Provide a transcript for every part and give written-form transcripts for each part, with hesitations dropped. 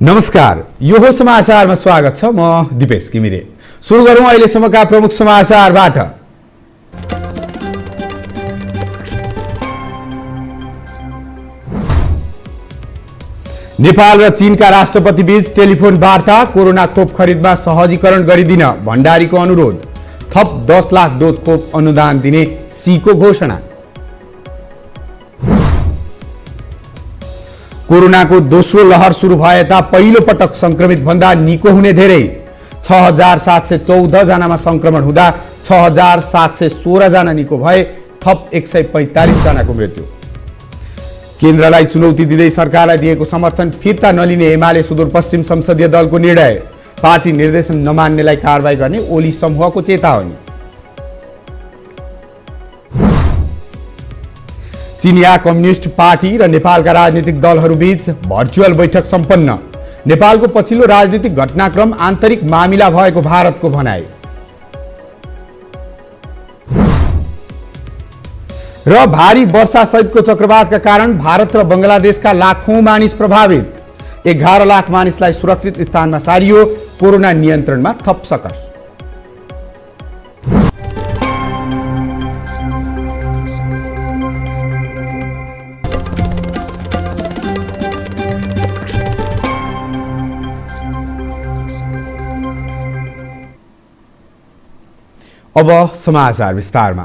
नमस्कार, यो हो समाचारमा स्वागत छ। म दिपेश घिमिरे। सुरु गरौँ अहिलेसम्मका प्रमुख समाचारबाट। नेपाल र चीनका राष्ट्रपति बीच टेलिफोन वार्ता। कोरोना खोप खरिदमा सहजीकरण गरिदिन भण्डारीको अनुरोध। थप 10 लाख डोज खोप अनुदान दिने सीको घोषणा। कोरोनाको दोस्रो लहर सुरु भए ता पहिलो पटक संक्रमित भन्दा निको हुने धेरै। 6714 जनामा संक्रमण हुँदा 6716 जना निको भए। थप 145 जनाको मृत्यु। केन्द्रलाई चुनौती दिँदै सरकारलाई दिएको समर्थन फिर्ता नलिने एमाले सुदूरपश्चिम संसदीय दलको निर्णय। पार्टी निर्देशन नमान्नेलाई कारबाही गर्ने ओली समूहको चेतावनी। चिनिया कम्युनिस्ट पार्टी र नेपालका राजनीतिक दलहरूबीच भर्चुअल बैठक सम्पन्न। नेपालको पछिल्लो राजनीतिक घटनाक्रम आन्तरिक मामिला भएको भारतको भनाइ। र भारी वर्षा सहितको चक्रवातका कारण भारत र बंगलादेशका लाखौं मानिस प्रभावित। 11 लाख मानिसलाई सुरक्षित स्थानमा सारियो। कोरोना नियन्त्रणमा थप सकस। अब समाचार विस्तारमा।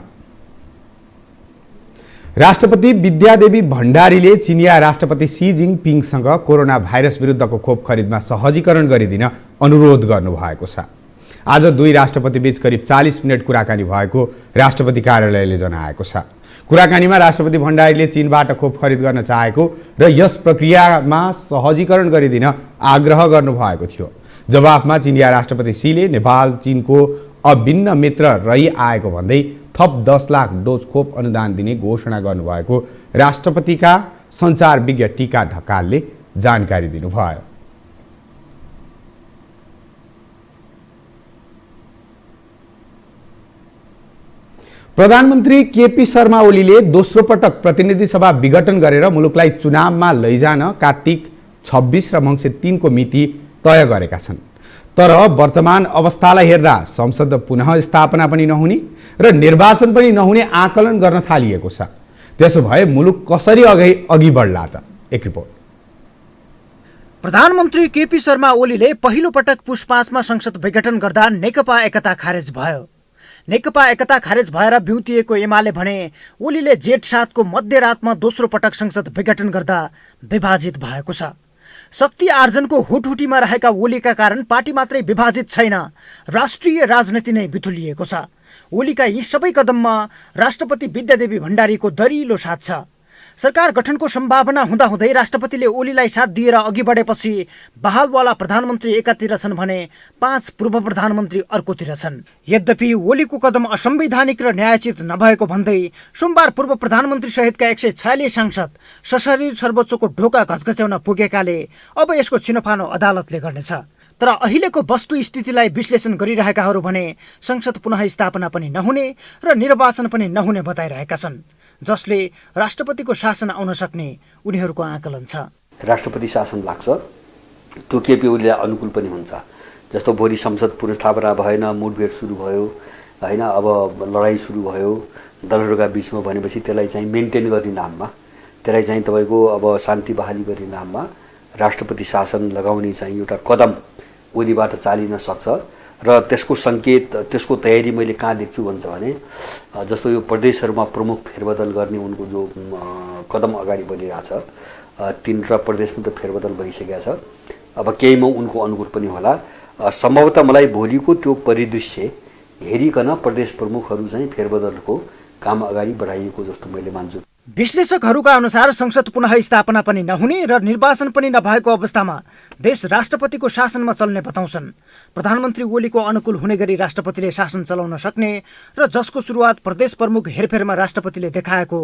राष्ट्रपति विद्यादेवी भण्डारीले चिनिया राष्ट्रपति सी जिङपिङसँग कोरोना भाइरस विरुद्धको खोप खरिदमा सहजीकरण गरिदिन अनुरोध गर्नुभएको छ। आज दुई राष्ट्रपति बीच करिब 40 मिनट कुराकानी भएको राष्ट्रपति कार्यालयले जनाएको छ। कुराकानीमा राष्ट्रपति भण्डारीले चीनबाट खोप खरिद गर्न चाहेको र यस प्रक्रियामा सहजीकरण गरिदिन आग्रह गर्नुभएको थियो। जवाफमा चिनिया राष्ट्रपति सीले नेपाल चीनको अभिन्न मित्र रही आएको भन्दै थप 10 लाख डोज खोप अनुदान दिने घोषणा गर्नुभएको राष्ट्रपतिका सञ्चार विज्ञ टीका ढकालले जानकारी दिनुभयो। प्रधानमन्त्री केपी शर्मा ओलीले दोस्रो पटक प्रतिनिधि सभा विघटन गरेर मुलुकलाई चुनावमा लैजान कार्तिक 26 र मङ्सिर 3 को मिति तय गरेका छन्। तर वर्तमान अवस्थालाई हेर्दा संसद पुनः स्थापना पनि नहुने र निर्वाचन पनि नहुने आकलन गर्न थालिएको छ। त्यसो भए मुलुक कसरी अघि बढ्ला त? एक रिपोर्ट। प्रधानमन्त्री केपी शर्मा ओलीले पहिलो पटक पुष 5 मा संसद विघटन गर्दा नेकपा एकता खारेज भयो। नेकपा एकता खारेज भएर बिउतिएको एमाले भने ओलीले जेठ 7 को मध्यरातमा दोस्रो पटक संसद विघटन गर्दा विभाजित भएको छ। शक्ति आर्जनको हुटहुटीमा रहेका ओलीका कारण पार्टी मात्रै विभाजित छैन, राष्ट्रिय राजनीति नै बिथुलिएको छ। ओलीका यी सबै कदममा राष्ट्रपति विद्यादेवी भण्डारीको दरिलो साथ छ। सरकार गठनको सम्भावना हुँदाहुँदै राष्ट्रपतिले ओलीलाई साथ दिएर अघि बढेपछि बहालवाला प्रधानमन्त्री एकातिर छन् भने 5 पूर्व प्रधानमन्त्री अर्कोतिर छन्। यद्यपि ओलीको कदम असंवैधानिक र न्यायोचित नभएको भन्दै सोमबार पूर्व प्रधानमन्त्री सहितका 146 सांसद सशरीर सर्वोच्चको ढोका घचघच्याउन पुगेकाले अब यसको छिनोफानो अदालतले गर्नेछ। तर अहिलेको वस्तुस्थितिलाई विश्लेषण गरिरहेकाहरू भने संसद पुनः स्थापना पनि नहुने र निर्वाचन पनि नहुने बताइरहेका छन्, जसले राष्ट्रपतिको शासन आउन सक्ने उनीहरूको आकलन छ। राष्ट्रपति शासन लाग्छ त्यो केपी ओलीलाई अनुकूल पनि हुन्छ। जस्तो भोलि संसद पुनर्स्थापना भएन, मुठभेड सुरु भयो हैन, अब लडाईँ सुरु भयो दलहरूका बीचमा भनेपछि त्यसलाई चाहिँ मेन्टेन गर्ने नाममा, त्यसलाई चाहिँ तपाईको अब शान्ति बहाली गर्ने नाममा राष्ट्रपति शासन लगाउने चाहिँ एउटा कदम ओलीबाट चालिन सक्छ। र त्यसको सङ्केत, त्यसको तयारी मैले कहाँ देख्छु भन्छ भने जस्तो यो प्रदेशहरूमा प्रमुख फेरबदल गर्ने उनको जो कदम अगाडि बढिरहेछ, 3 प्रदेशमा त फेरबदल भइसकेको छ। अब केहीमा उनको अनुकूल पनि होला। सम्भवतः मलाई भोलिको त्यो परिदृश्य हेरिकन प्रदेश प्रमुखहरू चाहिँ फेरबदलको काम अगाडि बढाइएको जस्तो मैले मान्छु। विश्लेषकहरूका अनुसार संसद पुनः स्थापना पनि नहुने र निर्वाचन पनि नभएको अवस्थामा देश राष्ट्रपतिको शासनमा चल्ने बताउँछन्। प्रधानमन्त्री ओलीको अनुकूल हुने गरी राष्ट्रपतिले शासन चलाउन सक्ने र जसको सुरुवात प्रदेश प्रमुख हेरफेरमा राष्ट्रपतिले देखाएको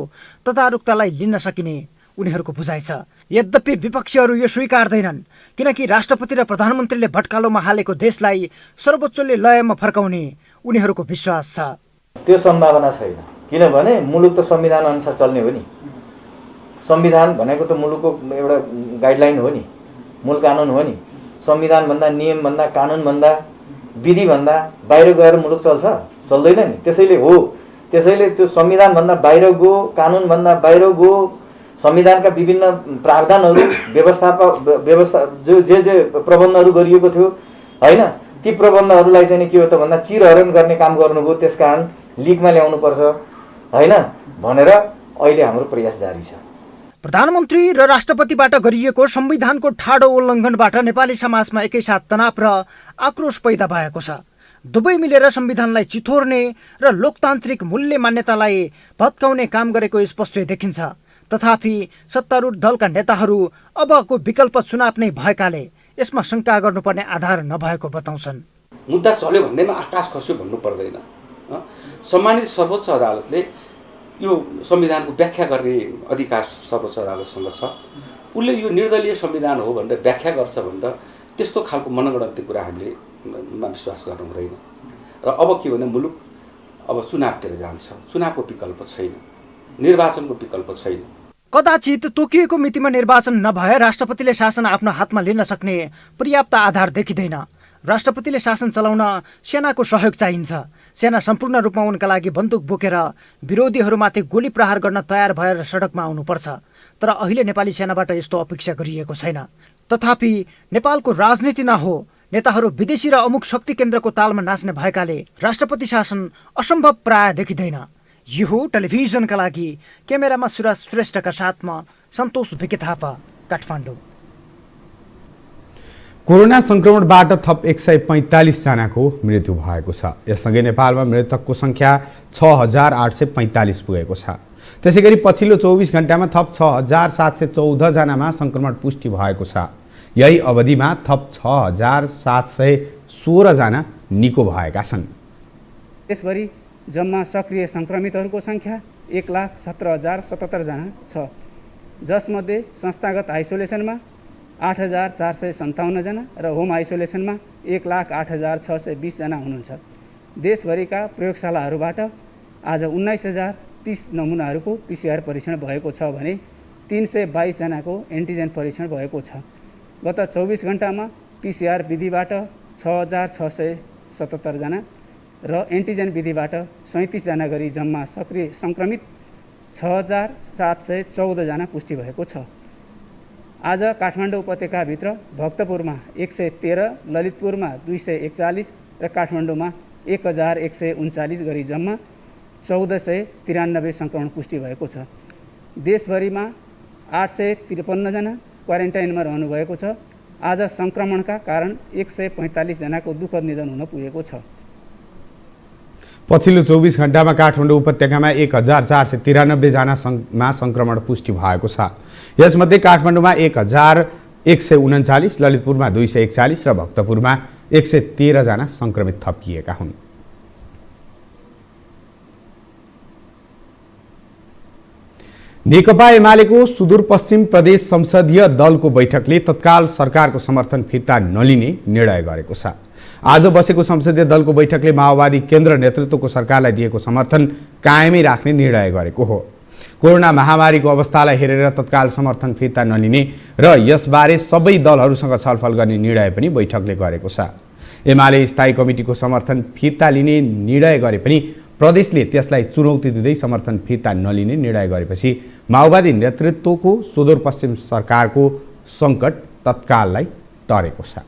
तदारुकतालाई लिन सकिने उनीहरूको बुझाइ छ। यद्यपि विपक्षीहरू यो स्वीकार्दैनन्, किनकि राष्ट्रपति र प्रधानमन्त्रीले भट्कालोमा हालेको देशलाई सर्वोच्चले लयमा फर्काउने उनीहरूको विश्वास छ। त्यो सम्भावना छैन, किनभने मुलुक त संविधान अनुसार चल्ने हो नि। संविधान भनेको त मुलुकको एउटा गाइडलाइन हो नि। मूल कानुन हो नि। संविधानभन्दा, नियमभन्दा, कानुनभन्दा, विधिभन्दा बाहिर गएर मुलुक चल्छ? चल्दैन नि। त्यसैले त्यो संविधानभन्दा बाहिर गयो, कानुनभन्दा बाहिर गयो, संविधानका विभिन्न प्रावधानहरू व्यवस्था जे प्रबन्धहरू गरिएको थियो होइन, ती प्रबन्धहरूलाई चाहिँ के हो त भन्दा चिरहरण गर्ने काम गर्नुभयो। त्यसकारण लिगमा ल्याउनुपर्छ होइन भनेर अहिले हाम्रो प्रयास जारी छ। प्रधानमन्त्री र राष्ट्रपतिबाट गरिएको संविधानको ठाडो उल्लङ्घनबाट नेपाली समाजमा एकैसाथ तनाव र आक्रोश पैदा भएको छ। दुवै मिलेर संविधानलाई चिथोर्ने र लोकतान्त्रिक मूल्य मान्यतालाई भत्काउने काम गरेको स्पष्टै देखिन्छ। तथापि सत्तारूढ दलका नेताहरू अबको विकल्प चुनाव नै भएकाले यसमा शङ्का गर्नुपर्ने आधार नभएको बताउँछन्। मुद्दा चल्यो भन्दैमा आकाश खस्यो भन्नु पर्दैन। सम्मानित सर्वोच्च अदालतले यो संविधानको व्याख्या गर्ने अधिकार सर्वोच्च अदालतसँग छ। उसले यो निर्दलीय संविधान हो भनेर व्याख्या गर्छ भनेर त्यस्तो खालको मनगणन्ती कुरा हामीले विश्वास गर्नु हुँदैन। र अब के भने मुलुक अब चुनावतिर जान्छ। चुनावको विकल्प छैन, निर्वाचनको विकल्प छैन। कदाचित तोकिएको मितिमा निर्वाचन नभए राष्ट्रपतिले शासन आफ्नो हातमा लिन सक्ने पर्याप्त आधार देखिँदैन। राष्ट्रपतिले शासन चलाउन सेनाको सहयोग चाहिन्छ। सेना सम्पूर्ण रूपमा उनका लागि बन्दुक बोकेर विरोधीहरूमाथि गोली प्रहार गर्न तयार भएर सडकमा आउनुपर्छ। तर अहिले नेपाली सेनाबाट यस्तो अपेक्षा गरिएको छैन। तथापि नेपालको राजनीति नहो, नेताहरू विदेशी र अमुक शक्ति केन्द्रको तालमा नाच्ने भएकाले राष्ट्रपति शासन असम्भव प्राय देखिँदैन। यो हो टेलिभिजनका लागि क्यामेरामा सुरज श्रेष्ठका साथमा सन्तोष भिके थापा, काठमाडौँ। कोरोना संक्रमणबाट थप 145 जनाको मृत्यु भएको छ। यससँगै नेपालमा मृतकको संख्या 6845 पुगेको छ। त्यसैगरी पछिल्लो 24 घण्टामा थप 6714 जनामा संक्रमण पुष्टि भएको छ। यही अवधिमा थप 6716 जना निको भएका छन्। त्यसभरि जम्मा सक्रिय संक्रमितहरूको संख्या 1,17,077 जना छ, जसमध्ये संस्थागत आइसोलेसनमा 8,457 जना र होम आइसोलेसनमा 1,08,620 जना हुनुहुन्छ। देशभरिका प्रयोगशालाहरूबाट आज 19,030 नमुनाहरूको PCR परीक्षण भएको छ भने 322 जनाको एन्टिजेन परीक्षण भएको छ। गत 24 घण्टामा PCR विधिबाट 6,677 जना र एन्टिजेन विधिबाट 37 जना गरी जम्मा सक्रिय संक्रमित 6,714 जना पुष्टि भएको छ। आज काठमाडौँ उपत्यकाभित्र भक्तपुरमा 113, ललितपुरमा 241 र काठमाडौँमा 1,139 गरी जम्मा 1,493 संक्रमण पुष्टि भएको छ। देशभरिमा 853 जना क्वारेन्टाइनमा रहनुभएको छ। आज संक्रमणका कारण 145 जनाको दुःखद निधन हुन पुगेको छ। पछिल्लो 24 घण्टामा काठमाडौँ उपत्यकामा 1,493 जनामा संक्रमण पुष्टि भएको छ। यसमध्ये काठमाडौँमा 1,139, ललितपुरमा 241 र भक्तपुरमा 113 जना संक्रमित थपिएका हुन्। नेकपा एमालेको सुदूरपश्चिम प्रदेश संसदीय दलको बैठकले तत्काल सरकारको समर्थन फिर्ता नलिने निर्णय गरेको छ। आज बसेको संसदीय दलको बैठकले माओवादी केन्द्र नेतृत्वको सरकारलाई दिएको समर्थन कायमै राख्ने निर्णय गरेको हो। कोरोना महामारीको अवस्थालाई हेरेर तत्काल समर्थन फिर्ता नलिने र यसबारे सबै दलहरूसँग छलफल गर्ने निर्णय पनि बैठकले गरेको छ। एमाले स्थायी कमिटीको समर्थन फिर्ता लिने निर्णय गरे पनि प्रदेशले त्यसलाई चुनौती दिँदै समर्थन फिर्ता नलिने निर्णय गरेपछि माओवादी नेतृत्वको सुदूरपश्चिम सरकारको सङ्कट तत्काललाई टरेको छ।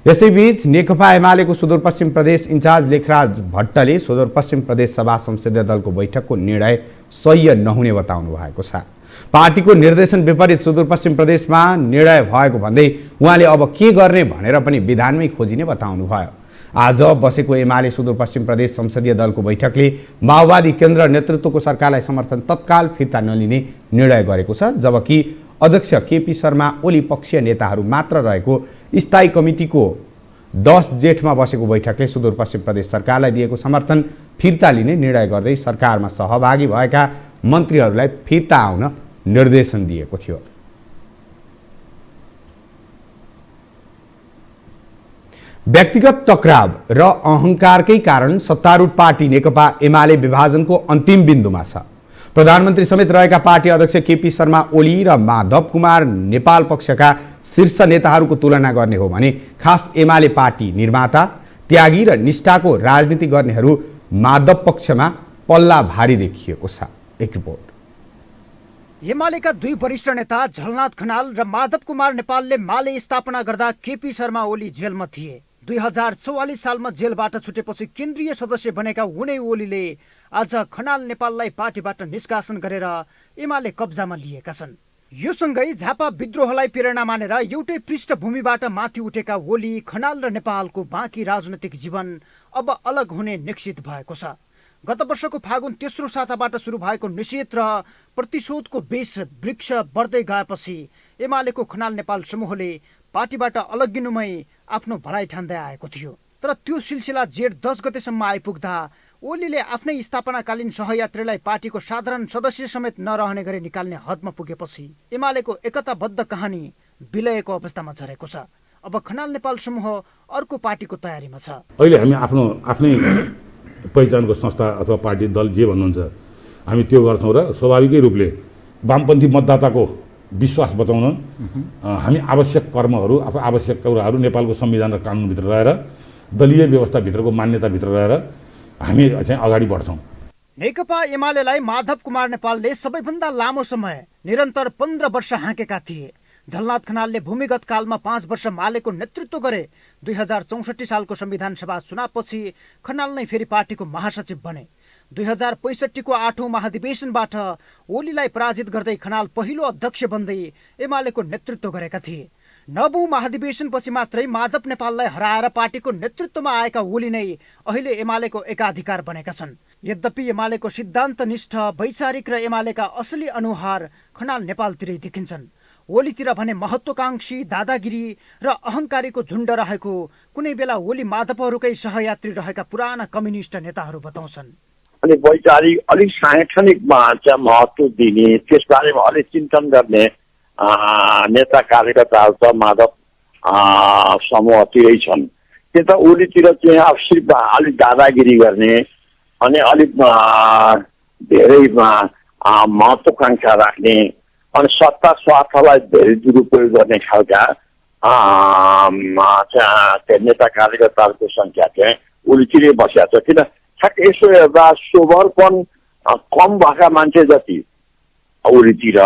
यसैबीच नेकपा एमालेको सुदूरपश्चिम प्रदेश इन्चार्ज लेखराज भट्टले सुदूरपश्चिम प्रदेश सभा संसदीय दलको बैठकको निर्णय सह्य नहुने बताउनु भएको छ। पार्टीको निर्देशन विपरीत सुदूरपश्चिम प्रदेशमा निर्णय भएको भन्दै उहाँले अब के गर्ने भनेर पनि विधानमै खोजिने बताउनु भयो। आज बसेको एमाले सुदूरपश्चिम प्रदेश संसदीय दलको बैठकले माओवादी केन्द्र नेतृत्वको सरकारलाई समर्थन तत्काल फिर्ता नलिने निर्णय गरेको छ, जबकि अध्यक्ष केपी शर्मा ओली पक्षीय नेताहरू मात्र रहेको स्थायी कमिटीको 10 जेठमा बसेको बैठकले सुदूरपश्चिम प्रदेश सरकारलाई दिएको समर्थन फिर्ता लिने निर्णय गर्दै सरकारमा सहभागी भएका मन्त्रीहरूलाई फिर्ता आउन निर्देशन दिएको थियो। व्यक्तिगत टकराव र अहंकारकै कारण सत्तारूढ पार्टी नेकपा एमाले विभाजनको अन्तिम बिन्दुमा छ। प्रधानमन्त्री समेत रहेका पार्टी अध्यक्ष केपी शर्मा ओली र माधव कुमार नेपाल पक्षका शीर्ष नेताहरूको तुलना गर्ने हो भने खास एमाले पार्टी निर्माता, त्यागी र निष्ठाको राजनीति गर्नेहरू माधव पक्षमा पल्ला भारी देखिएको छ। एक रिपोर्ट। एमालेका दुई वरिष्ठ नेता झलनाथ खनाल र माधव कुमार नेपालले माले स्थापना गर्दा केपी शर्मा ओली जेलमा थिए। 2044 सालमा जेलबाट छुटेपछि केन्द्रीय सदस्य बनेका उनै ओलीले आज खनाल नेपाललाई पार्टीबाट निष्कासन गरेर एमाले कब्जामा लिएका छन्। यो सँगै झापा विद्रोहलाई प्रेरणा मानेर एउटै पृष्ठभूमिबाट माथि उठेका ओली, खनाल र नेपालको बाँकी राजनैतिक जीवन अब अलग हुने निश्चित भएको छ। गत वर्षको फागुन तेस्रो साताबाट सुरु भएको निषेध र प्रतिशोधको बेस वृक्ष बढ्दै गएपछि एमालेको खनाल नेपाल समूहले पार्टीबाट अलग्गिनुमै आफ्नो भलाइ ठान्दै आएको थियो। तर त्यो सिलसिला जेठ 10 गतेसम्म आइपुग्दा ओलीले आफ्नै स्थापनाकालीन सहयात्रीलाई पार्टीको साधारण सदस्य समेत नरहने गरी निकाल्ने हदमा पुगेपछि एमालेको एकताबद्ध कहानी विलयको अवस्थामा झरेको छ। अब खनाल नेपाल समूह अर्को पार्टीको तयारीमा छ। अहिले हामी आफ्नै पहिचानको संस्था अथवा पार्टी दल जे भन्नुहुन्छ हामी त्यो गर्छौँ र स्वाभाविकै रूपले वामपन्थी मतदाताको विश्वास बचाउन हामी आवश्यक कर्महरू, आवश्यक कुराहरू नेपालको संविधान र कानुनभित्र रहेर दलीय व्यवस्थाभित्रको मान्यताभित्र रहेर हामी चाहिँ अगाडि बढ्छौँ। नेकपा एमालेलाई माधव कुमार नेपालले सबैभन्दा लामो समय निरन्तर 15 वर्ष हाँकेका थिए। झलनाथ खनालले भूमिगत कालमा 5 वर्ष मालेको नेतृत्व गरे। 2064 सालको संविधान सभा चुनावपछि खनाल नै फेरि पार्टीको महासचिव बने। 2065 को 8औं महाधिवेशनबाट ओलीलाई पराजित गर्दै खनाल पहिलो अध्यक्ष बन्दै एमालेको नेतृत्व गरेका थिए। 9औं महाधिवेशनपछि मात्रै माधव नेपाललाई हराएर पार्टीको नेतृत्वमा आएका ओली नै अहिले एमालेको एकाधिकार बनेका छन्। यद्यपि एमालेको सिद्धान्तनिष्ठ, वैचारिक र एमालेका असली अनुहार खनाल नेपालतिरै देखिन्छन्। ओलीतिर भने महत्त्वकांक्षी, दादागिरी र अहङ्कारीको झुण्ड रहेको कुनै बेला ओली माधवहरूकै सहयात्री रहेका पुराना कम्युनिस्ट नेताहरू बताउँछन्। अनि वैचारिक अलिक साङ्गठनिकमा चाहिँ महत्त्व दिने, त्यसबारेमा अलिक चिन्तन गर्ने नेता कार्यकर्ताहरू त माधव समूहतिरै छन्। त्यता ओलीतिर चाहिँ अब सिर्फ अलिक दादागिरी गर्ने अनि अलिक धेरै महत्त्वकांक्षा राख्ने अनि सत्ता स्वार्थलाई धेरै दुरुपयोग गर्ने खालका नेता कार्यकर्ताहरूको सङ्ख्या चाहिँ ओलीतिरै बसेको छ। किन ठ्याक्क यसो हेर्दा सोभरपन कम भएका मान्छे जति ओलीतिर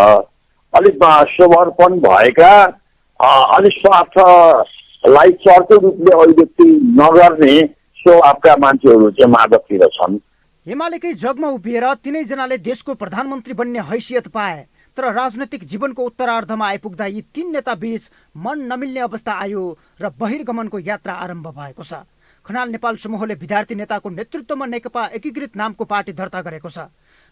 अलिक सोभरपन भएका अलिक स्वार्थलाई चर्को रूपले अभिव्यक्ति नगर्ने स्वभावका मान्छेहरू चाहिँ माधवतिर छन्। एमालेकै जगमा उभिएर तिनैजनाले देशको प्रधानमन्त्री बन्ने हैसियत पाए। तर राजनैतिक जीवनको उत्तरार्धमा आइपुग्दा यी 3 नेता बीच मन नमिल्ने अवस्था आयो र बहिर्गमनको यात्रा आरम्भ भएको छ। खनाल नेपाल समूहले विद्यार्थी नेताको नेतृत्वमा नेकपा एकीकृत नामको पार्टी दर्ता गरेको छ।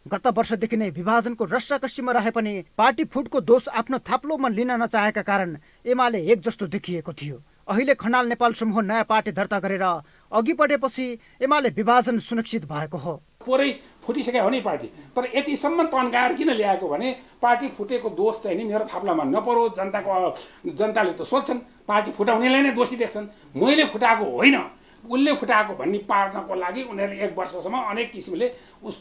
गत वर्षदेखि नै विभाजनको रस्साकस्सीमा रहे पनि पार्टी फुटको दोष आफ्नो थाप्लोमा लिन नचाहेका कारण एमाले एक जस्तो देखिएको थियो। अहिले खनाल नेपाल समूह नयाँ पार्टी दर्ता गरेर अघि बढेपछि एमाले विभाजन सुनिश्चित भएको हो। पुरै फुटिसक्यो भने पार्टी, तर यतिसम्म तन्काएर किन ल्याएको भने पार्टी फुटेको दोष चाहिँ नि मेरो थाप्लामा नपरोस्। जनताले त सोध्छन्, पार्टी फुटाउनेलाई नै दोषी देख्छन्। मैले फुटाएको होइन, उसले फुटाएको भन्ने पार्नको लागि उनीहरूले 1 वर्षसम्म अनेक किसिमले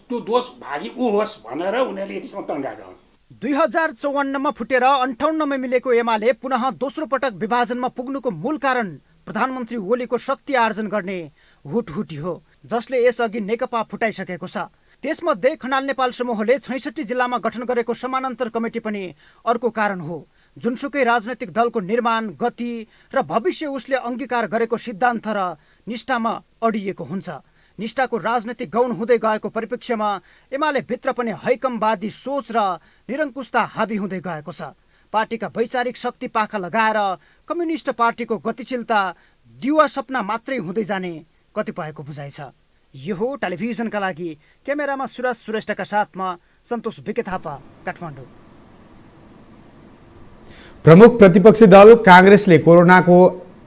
त्यो दोष भागी ऊ होस् भनेर उनीहरूले यतिसम्म तन्काएका हुन्। 2054मा फुटेर 58मा मिलेको एमाले पुनः दोस्रो पटक विभाजनमा पुग्नुको मूल कारण प्रधानमन्त्री ओलीको शक्ति आर्जन गर्ने हुटहुटी हो, जसले यसअघि नेकपा फुटाइसकेको छ। त्यसमध्ये खनाल नेपाल समूहले 66 जिल्लामा गठन गरेको समानान्तर कमिटी पनि अर्को कारण हो। जुनसुकै राजनैतिक दलको निर्माण, गति र भविष्य उसले अङ्गीकार गरेको सिद्धान्त र निष्ठामा अडिएको हुन्छ। निष्ठाको राजनीतिक गौण हुँदै गएको परिप्रेक्ष्यमा एमाले भित्र पनि हैकमवादी सोच र निरङ्कुशता हाबी हुँदै गएको छ। पार्टीका वैचारिक शक्ति पाखा लगाएर कम्युनिस्ट पार्टीको गतिशीलता दिवा सपना मात्रै हुँदै जाने कतिपयको बुझाइ छ। यो हो टेलिभिजनका लागि क्यामेरामा सुरज श्रेष्ठका साथमा सन्तोष बिके थापा, काठमाडौँ। प्रमुख प्रतिपक्षी दल कांग्रेसले कोरोनाको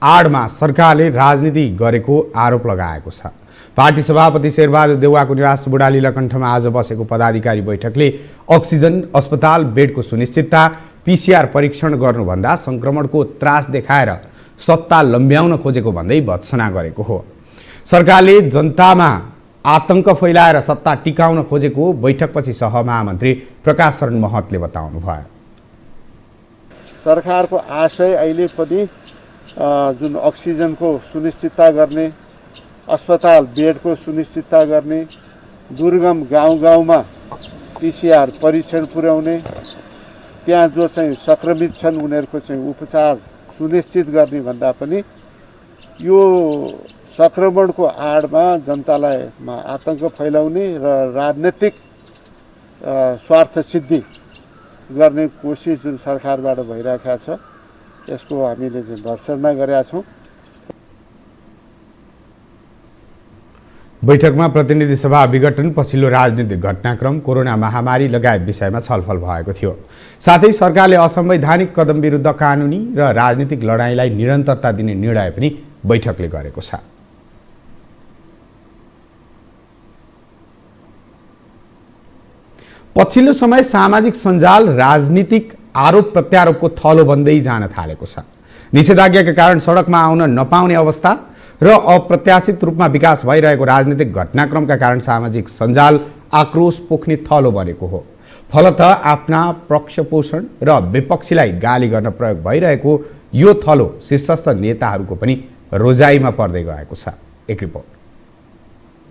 आडमा सरकारले राजनीति गरेको आरोप लगाएको छ। पार्टी सभापति शेरबहादुर देउवाको निवास बुढाली लकण्ठमा आज बसेको पदाधिकारी बैठकले अक्सिजन, अस्पताल बेडको सुनिश्चितता, पीसीआर परीक्षण गर्नुभन्दा संक्रमणको त्रास देखाएर सत्ता लम्ब्याउन खोजेको भन्दै भत्सना गरेको हो। सरकारले जनतामा आतंक फैलाएर सत्ता टिकाउन खोजेको बैठकपछि सहमहामन्त्री प्रकाश शरण महतले बताउनुभयो। सरकारको आशय अहिले पनि जुन अक्सिजनको सुनिश्चितता गर्ने, अस्पताल बेडको सुनिश्चितता गर्ने, दुर्गम गाउँ-गाउँमा PCR परीक्षण पुर्याउने, त्यहाँ जो चाहिँ सङ्क्रमित छन् उनीहरूको चाहिँ उपचार सुनिश्चित गर्ने भन्दा पनि यो सङ्क्रमणको आडमा जनतालाई आतंक फैलाउने र राजनीतिक स्वार्थ सिद्धि गर्ने कोसिस जुन सरकारबाट भइरहेको छ यसको हामीले चाहिँ भर्त्सना गरेका छौँ। बैठकमा प्रतिनिधि सभा विघटन, पछिल्लो राजनीतिक घटनाक्रम, कोरोना महामारी लगायत विषयमा छलफल भएको थियो। साथै सरकारले असंवैधानिक कदम विरुद्ध कानुनी र राजनीतिक लडाईँलाई निरन्तरता दिने निर्णय पनि बैठकले गरेको छ। पछिल्लो समय सामाजिक सञ्जाल राजनीतिक आरोप प्रत्यारोपको थलो बन्दै जान थालेको छ। निषेधाज्ञाका कारण सडकमा आउन नपाउने अवस्था र अप्रत्याशित रूपमा विकास भइरहेको राजनीतिक घटनाक्रमका कारण सामाजिक सञ्जाल आक्रोश पोख्ने थलो बनेको हो। फलत आफ्ना पक्षपोषण र विपक्षीलाई गाली गर्न प्रयोग भइरहेको यो थलो शीर्षस्थ नेताहरूको पनि रोजाइमा पर्दै गएको छ। एक रिपोर्ट।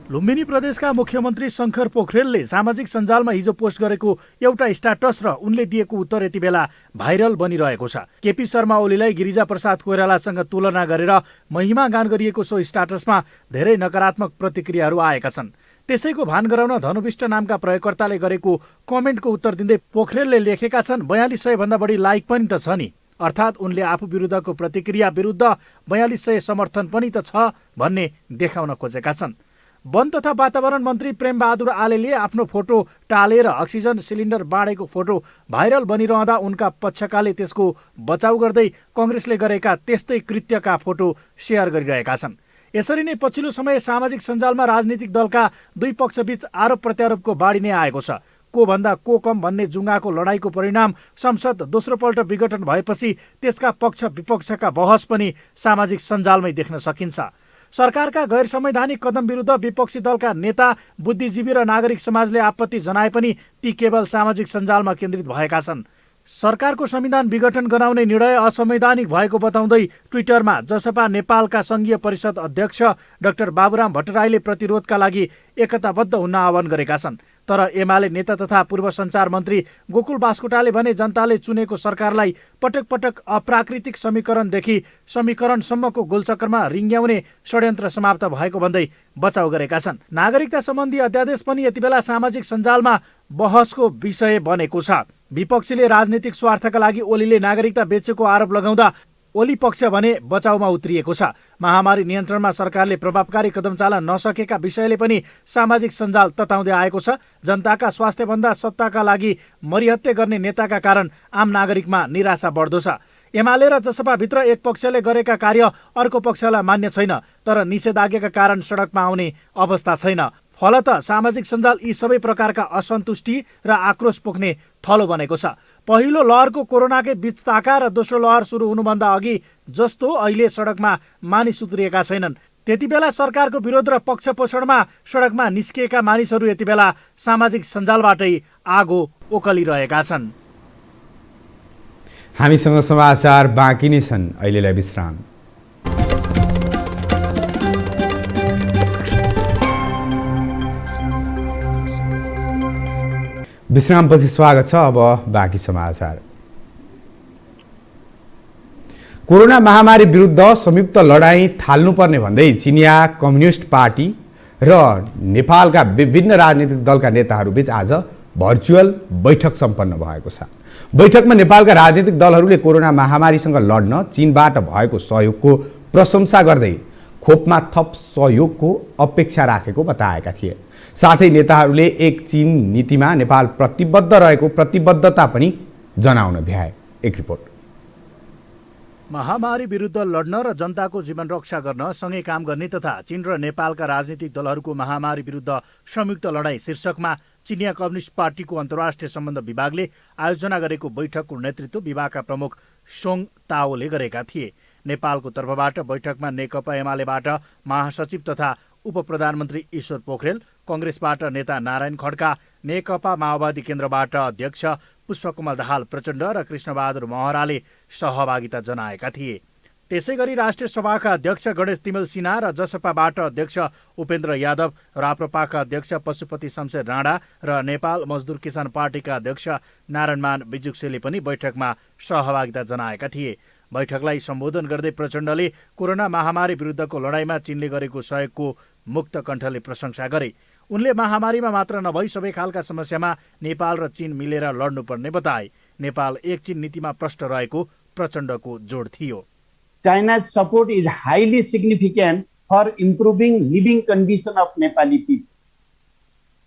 लुम्बिनी प्रदेशका मुख्यमन्त्री शङ्कर पोखरेलले सामाजिक सञ्जालमा हिजो पोस्ट गरेको एउटा स्ट्याटस र उनले दिएको उत्तर यति बेला भाइरल बनिरहेको छ। केपी शर्मा ओलीलाई गिरिजा प्रसाद कोइरालासँग तुलना गरेर महिमा गान गरिएको सो स्ट्याटसमा धेरै नकारात्मक प्रतिक्रियाहरू आएका छन्। त्यसैको भान गराउन धनुविष्ट नामका प्रयोगकर्ताले गरेको कमेन्टको उत्तर दिँदै पोखरेलले लेखेका छन् 4200 भन्दा बढी लाइक पनि त छ नि, अर्थात् उनले आफू विरुद्धको प्रतिक्रिया विरुद्ध 4200 समर्थन पनि त छ भन्ने देखाउन खोजेका छन्। वन तथा वातावरण मन्त्री प्रेमबहादुर आलेले आफ्नो फोटो टालेर अक्सिजन सिलिन्डर बाँडेको फोटो भाइरल बनिरहँदा उनका पक्षकाले त्यसको बचाउ गर्दै कङ्ग्रेसले गरेका त्यस्तै कृत्यका फोटो सेयर गरिरहेका छन्। यसरी नै पछिल्लो समय सामाजिक सञ्जालमा राजनीतिक दलका दुई पक्षबीच आरोप प्रत्यारोपको बाढी नै आएको छ। को भन्दा को कम भन्ने जुङ्गाको लडाईँको परिणाम संसद दोस्रो पल्ट विघटन भएपछि त्यसका पक्ष विपक्षका बहस पनि सामाजिक सञ्जालमै देख्न सकिन्छ। सरकारका गैर संवैधानिक कदम विरुद्ध विपक्षी दलका नेता, बुद्धिजीवी र नागरिक समाजले आपत्ति जनाए पनि ती केवल सामाजिक सञ्जालमा केन्द्रित भएका छन्। सरकारको संविधान विघटन गराउने निर्णय असंवैधानिक भएको बताउँदै ट्विटरमा जसपा नेपालका संघीय परिषद अध्यक्ष डाक्टर बाबुराम भट्टराईले प्रतिरोधका लागि एकताबद्ध हुन आह्वान गरेका छन्। तर एमाले नेता तथा पूर्व सञ्चार मन्त्री गोकुल बास्कोटाले भने जनताले चुनेको सरकारलाई पटक पटक अप्राकृतिक समीकरणदेखि समीकरणसम्मको गोलचक्रमा रिङ्ग्याउने षड्यन्त्र समाप्त भएको भन्दै बचाउ गरेका छन्। नागरिकता सम्बन्धी अध्यादेश पनि यति बेला सामाजिक सञ्जालमा बहसको विषय बनेको छ। विपक्षीले राजनीतिक स्वार्थका लागि ओलीले नागरिकता बेचेको आरोप लगाउँदा ओली पक्ष भने बचाउमा उत्रिएको छ। महामारी नियन्त्रणमा सरकारले प्रभावकारी कदम चाल्न नसकेका विषयले पनि सामाजिक सञ्जाल तताउँदै आएको छ। जनताका स्वास्थ्यभन्दा सत्ताका लागि मरिहत्ते गर्ने नेताका कारण आम नागरिकमा निराशा बढ्दो छ। एमाले र जसपाभित्र एक पक्षले गरेका कार्य अर्को पक्षलाई मान्य छैन, तर निषेधाज्ञाका कारण सडकमा आउने अवस्था छैन। फलत सामाजिक सञ्जाल यी सबै प्रकारका असन्तुष्टि र आक्रोश पोख्ने थलो बनेको छ। पहिलो लहरको कोरोनाकै बीच ताका र दोस्रो लहर सुरु हुनुभन्दा अघि जस्तो अहिले सडकमा मानिस उत्रिएका छैनन्। त्यति बेला सरकारको विरोध र पक्षपोषणमा सडकमा निस्किएका मानिसहरू यति बेला सामाजिक सञ्जालबाटै आगो ओकलिरहेका छन्। हामीसँग समाचार बाँकी नै छन्, अहिलेलाई विश्राम। विश्रामपछि स्वागत छ। अब बाँकी समाचार। कोरोना महामारी विरुद्ध संयुक्त लडाईँ थाल्नुपर्ने भन्दै चिनिया कम्युनिस्ट पार्टी र नेपालका विभिन्न राजनीतिक दलका नेताहरूबीच आज भर्चुअल बैठक सम्पन्न भएको छ। बैठकमा नेपालका राजनीतिक दलहरूले कोरोना महामारीसँग लड्न चीनबाट भएको सहयोगको प्रशंसा गर्दै खोपमा थप सहयोगको अपेक्षा राखेको बताएका थिए। साथै नेताहरूले एक चीन नीतिमा नेपाल प्रतिबद्ध रहेको प्रतिबद्धता पनि जनाउन भ्याए। एक रिपोर्ट। महामारी विरुद्ध लड्न र जनताको जीवन रक्षा गर्न सँगै काम गर्ने तथा चीन र नेपालका राजनीतिक दलहरूको महामारी विरुद्ध संयुक्त लडाईँ शीर्षकमा चिनिया कम्युनिस्ट पार्टीको अन्तर्राष्ट्रिय सम्बन्ध विभागले आयोजना गरेको बैठकको नेतृत्व विभागका प्रमुख सोङ ताओले गरेका थिए। नेपालको तर्फबाट बैठकमा नेकपा एमालेबाट महासचिव तथा उपप्रधानमन्त्री ईश्वर पोखरेल, कङ्ग्रेसबाट नेता नारायण खड्का, नेकपा माओवादी केन्द्रबाट अध्यक्ष पुष्पकमल दाहाल प्रचण्ड र कृष्णबहादुर महराले सहभागिता जनाएका थिए। त्यसैगरी राष्ट्रिय सभाका अध्यक्ष गणेश तिमल सिन्हा र जसपाबाट अध्यक्ष उपेन्द्र यादव, राप्रपाका अध्यक्ष पशुपति शमशेर राणा र नेपाल मजदुर किसान पार्टीका अध्यक्ष नारायणमान बिजुक्सेले पनि बैठकमा सहभागिता जनाएका थिए। बैठकलाई सम्बोधन गर्दै प्रचण्डले कोरोना महामारी विरुद्धको लडाईँमा चीनले गरेको सहयोगको मुक्त कण्ठले प्रशंसा गरे। उनले महामारीमा मात्र नभई सबै खालका समस्यामा नेपाल र चीन मिलेर लड्नुपर्ने बताए। नेपाल एक चीन नीतिमा प्रष्ट रहेको प्रचण्डको जोड थियो। China's support is highly significant for improving living condition of Nepali people.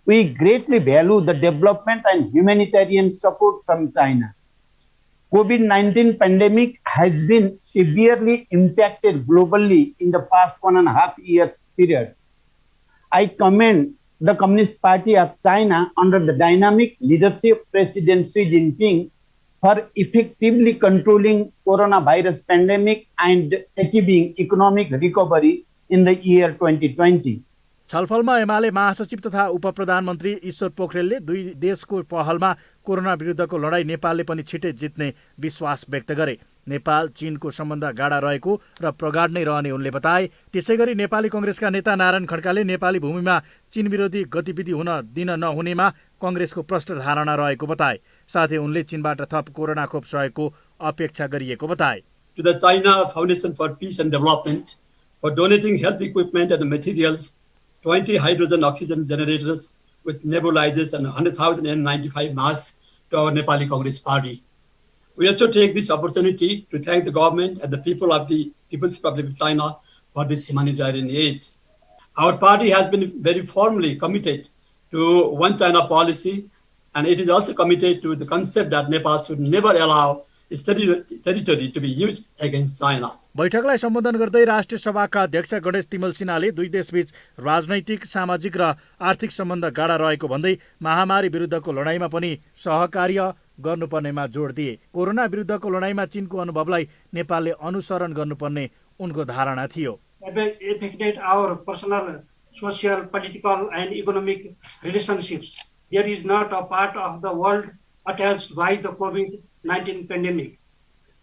We greatly value the development and humanitarian support from China. COVID-19 pandemic has been severely impacted globally in the past 1.5 years period. I commend the Communist Party of China under the dynamic leadership of President Xi Jinping for effectively controlling coronavirus pandemic and achieving economic recovery in the year 2020. छलफलमा UML महासचिव तथा उपप्रधानमन्त्री ईश्वर पोखरेलले दुई देशको पहलमा corona विरुद्धको लडाईँ नेपालले पनि छिटै जित्ने विश्वास व्यक्त गरे। नेपाल चीनको सम्बन्ध गाढा रहेको र प्रगाढ नै रहने उनले बताए। त्यसैगरी नेपाली कङ्ग्रेसका नेता नारायण खड्काले नेपाली भूमिमा चीन विरोधी गतिविधि हुन दिन नहुनेमा कङ्ग्रेसको प्रष्ट धारणा रहेको बताए। साथै उनले चीनबाट थप कोरोना खोप सहयोगको अपेक्षा गरिएको बताए। To the China Foundation for Peace and Development for donating health equipment and materials, 20 hydrogen oxygen generators with nebulizers and 100,000 N95 masks to our Nepali Congress Party. We also take this opportunity to thank the government and the people of the People's Republic of China for this humanitarian aid. Our party has been very firmly committed to One China policy, and it is also committed to the concept that Nepal should never allow its territory to be used against China. बैठकलाई सम्बोधन गर्दै राष्ट्रिय सभाका अध्यक्ष गणेश तिमल सिन्हाले दुई देशबीच राजनैतिक, सामाजिक र आर्थिक सम्बन्ध गाढा रहेको भन्दै महामारी विरुद्धको लडाईँमा पनि सहकार्य गर्नुपर्नेमा जोड दिए। कोरोना विरुद्धको लडाईँमा चीनको अनुभवलाई नेपालले अनुसरण गर्नुपर्ने उनको धारणा थियो। Affected our personal, social, political and economic relationships. There is not a part of the world attached by the COVID-19 pandemic.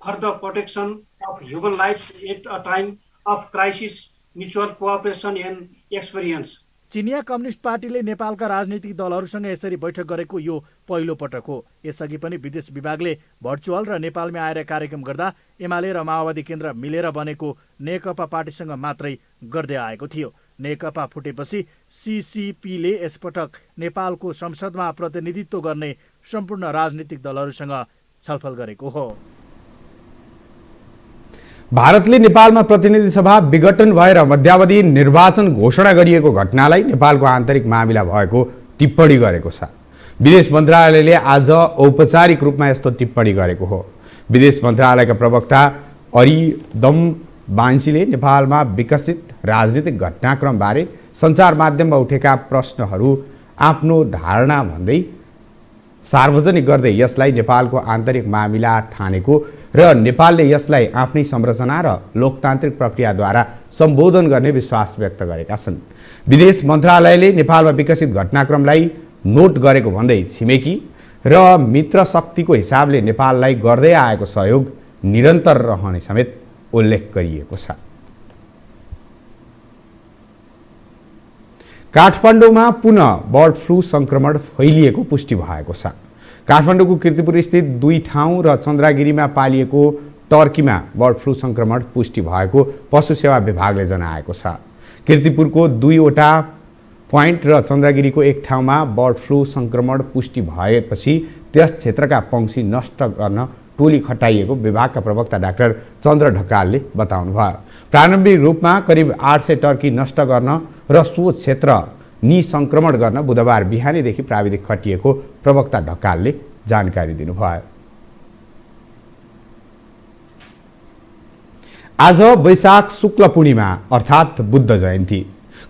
For the protection of human lives at a time of crisis, mutual cooperation and experience. चिनिया communist पार्टीले नेपालका राजनीतिक दलहरूसँग यसरी बैठक गरेको यो पहिलो पटक हो। यसअघि पनि विदेश विभागले भर्चुअल र नेपालमा आएर कार्यक्रम गर्दा एमाले र माओवादी केन्द्र मिलेर बनेको नेकपा पार्टीसँग मात्रै गर्दै आएको थियो। नेकपा फुटेपछि सीसीपीले यसपटक नेपालको संसदमा प्रतिनिधित्व गर्ने सम्पूर्ण राजनीतिक दलहरूसँग छलफल गरेको हो। भारतले नेपालमा प्रतिनिधि सभा विघटन भएर मध्यावधि निर्वाचन घोषणा गरिएको घटनालाई नेपालको आन्तरिक मामिला भएको टिप्पणी गरेको छ। विदेश मन्त्रालयले आज औपचारिक रूपमा यस्तो टिप्पणी गरेको हो। विदेश मन्त्रालयका प्रवक्ता अरिदम बान्सीले नेपालमा विकसित राजनीतिक घटनाक्रमबारे सञ्चार माध्यममा उठेका प्रश्नहरू आफ्नो धारणा भन्दै सार्वजनिक गर्दै यसलाई नेपालको आन्तरिक मामिला ठानेको र नेपालले यसलाई आफ्नै संरचना र लोकतान्त्रिक प्रक्रियाद्वारा सम्बोधन गर्ने विश्वास व्यक्त गरेका छन्। विदेश मन्त्रालयले नेपालमा विकसित घटनाक्रमलाई नोट गरेको भन्दै छिमेकी र मित्र शक्तिको हिसाबले नेपाललाई गर्दै आएको सहयोग निरन्तर रहने समेत उल्लेख गरिएको छ। काठमाडौँमा पुनः बर्ड फ्लू संक्रमण फैलिएको पुष्टि भएको छ। काठमाडौँको कीर्तिपुर स्थित 2 ठाउँ र चन्द्रागिरीमा पालिएको टर्कीमा बर्ड फ्लू संक्रमण पुष्टि भएको पशु सेवा विभागले जनाएको छ। कीर्तिपुरको 2वटा पोइन्ट र चन्द्रागिरीको 1 ठाउँमा बर्ड फ्लू संक्रमण पुष्टि भएपछि त्यस क्षेत्रका पंक्षी नष्ट गर्न टोली खटाइएको विभागका प्रवक्ता डाक्टर चन्द्र ढकालले बताउनुभयो। प्रारम्भिक रूपमा करिब 800 टर्की नष्ट गर्न र सो क्षेत्र निसंक्रमण गर्न बुधबार बिहानैदेखि प्राविधिक खटिएको प्रवक्ता ढकालले जानकारी दिनुभयो। आज वैशाख शुक्ल पूर्णिमा अर्थात् बुद्ध जयन्ती।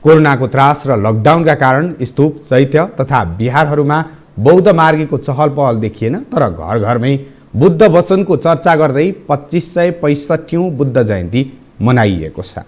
कोरोनाको त्रास र लकडाउनका कारण स्तूप, चैत्य तथा बिहारहरूमा बौद्ध मार्गीको चहल पहल देखिएन, तर घर घरमै बुद्ध वचनको चर्चा गर्दै 2565औं बुद्ध जयन्ती मनाइएको छ।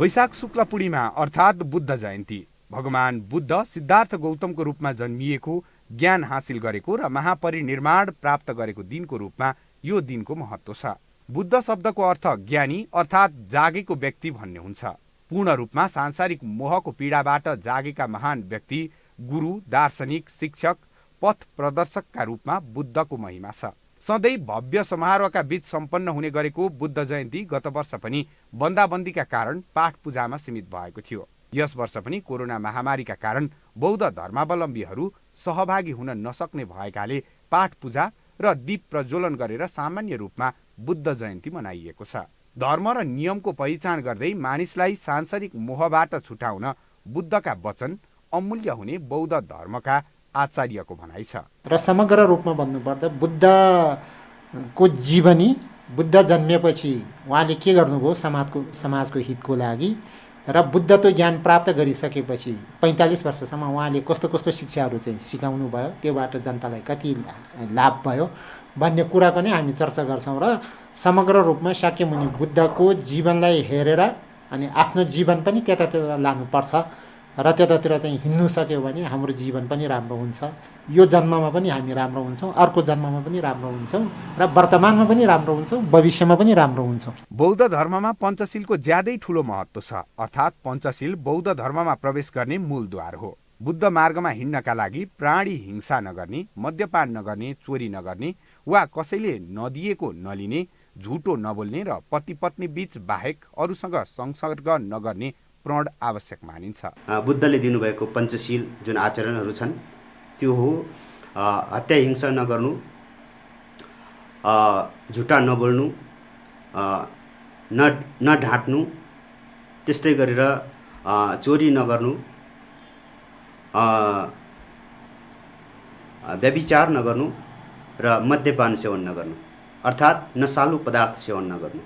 वैशाख शुक्ल पूर्णिमा अर्थात् बुद्ध जयन्ती भगवान बुद्ध सिद्धार्थ गौतमको रूपमा जन्मिएको, ज्ञान हासिल गरेको र महापरिनिर्वाण प्राप्त गरेको दिनको रूपमा यो दिनको महत्त्व छ। बुद्ध शब्दको अर्थ ज्ञानी अर्थात् जागेको व्यक्ति भन्ने हुन्छ। पूर्ण रूपमा सांसारिक मोहको पीडाबाट जागेका महान व्यक्ति, गुरु, दार्शनिक, शिक्षक, पथ प्रदर्शकका रूपमा बुद्धको महिमा छ। सधैँ भव्य समारोहका बीच सम्पन्न हुने गरेको बुद्ध जयन्ती गत वर्ष पनि बन्दाबन्दीका कारण पाठ पूजामा सीमित भएको थियो। यस वर्ष पनि कोरोना महामारीका कारण बौद्ध धर्मावलम्बीहरू सहभागी हुन नसक्ने भएकाले पाठ पूजा र दीप प्रज्वलन गरेर सामान्य रूपमा बुद्ध जयन्ती मनाइएको छ। धर्म र नियमको पहिचान गर्दै मानिसलाई सांसारिक मोहबाट छुटाउन बुद्धका वचन अमूल्य हुने बौद्ध धर्मका आचार्यको भनाइ छ। र समग्र रूपमा भन्नुपर्दा बुद्धको जीवनी, बुद्ध जन्मेपछि उहाँले के गर्नुभयो समाजको हितको लागि र बुद्धत्व ज्ञान प्राप्त गरिसकेपछि 45 वर्षसम्म उहाँले कस्तो कस्तो शिक्षाहरू चाहिँ सिकाउनु भयो, त्योबाट जनतालाई कति लाभ भयो भन्ने कुराको नै हामी चर्चा गर्छौँ। र समग्र रूपमा शाक्यमुनि बुद्धको जीवनलाई हेरेर अनि आफ्नो जीवन पनि त्यतातिर लानुपर्छ र त्यतातिर चाहिँ हिँड्नु सक्यो भने हाम्रो जीवन पनि राम्रो हुन्छ। यो जन्ममा पनि हामी राम्रो हुन्छौँ, अर्को जन्ममा पनि राम्रो हुन्छौँ र वर्तमानमा पनि राम्रो हुन्छौँ, भविष्यमा पनि राम्रो हुन्छौँ। बौद्ध धर्ममा पञ्चशीलको ज्यादै ठूलो महत्त्व छ। अर्थात् पञ्चशील बौद्ध धर्ममा प्रवेश गर्ने मूलद्वार हो। बुद्ध मार्गमा हिँड्नका लागि प्राणी हिंसा नगर्ने, मद्यपान नगर्ने, चोरी नगर्ने वा कसैले नदिएको नलिने, झुटो नबोल्ने र पति पत्नी बीच बाहेक अरूसँग संसर्ग नगर्ने प्रण आवश्यक मानिन्छ। बुद्धले दिनुभएको पञ्चशील जुन आचरणहरू छन् त्यो हो हत्या हिंसा नगर्नु, झुटा नबोल्नु, नढाँट्नु, त्यस्तै गरेर चोरी नगर्नु, व्यभिचार नगर्नु र मद्यपान सेवन नगर्नु अर्थात् नशालु पदार्थ सेवन नगर्नु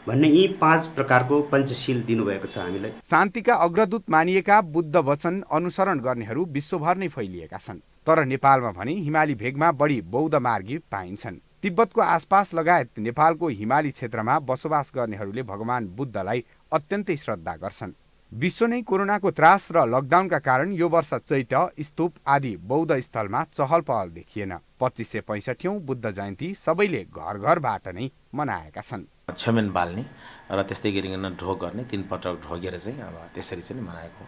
भन्ने यी 5 प्रकारको पञ्चशील दिनुभएको छ हामीलाई। शान्तिका अग्रदूत मानिएका बुद्ध वचन अनुसरण गर्नेहरू विश्वभर नै फैलिएका छन्। तर नेपालमा भने हिमाली भेगमा बढी बौद्ध मार्गी पाइन्छन्। तिब्बतको आसपास लगायत नेपालको हिमाली क्षेत्रमा बसोबास गर्नेहरूले भगवान बुद्धलाई अत्यन्तै श्रद्धा गर्छन्। विश्व नै कोरोनाको त्रास र लकडाउनका कारण यो वर्ष चैत्य, स्तूप आदि बौद्ध स्थलमा चहल पहल देखिएन। 2565औं बुद्ध जयन्ती सबैले घर घरबाट नै मनाएका छन्। छमेन बाल्ने र त्यस्तै गरिकन ढोग गर्ने, 3 पटक ढोगेर चाहिँ अब त्यसरी चाहिँ मनाएको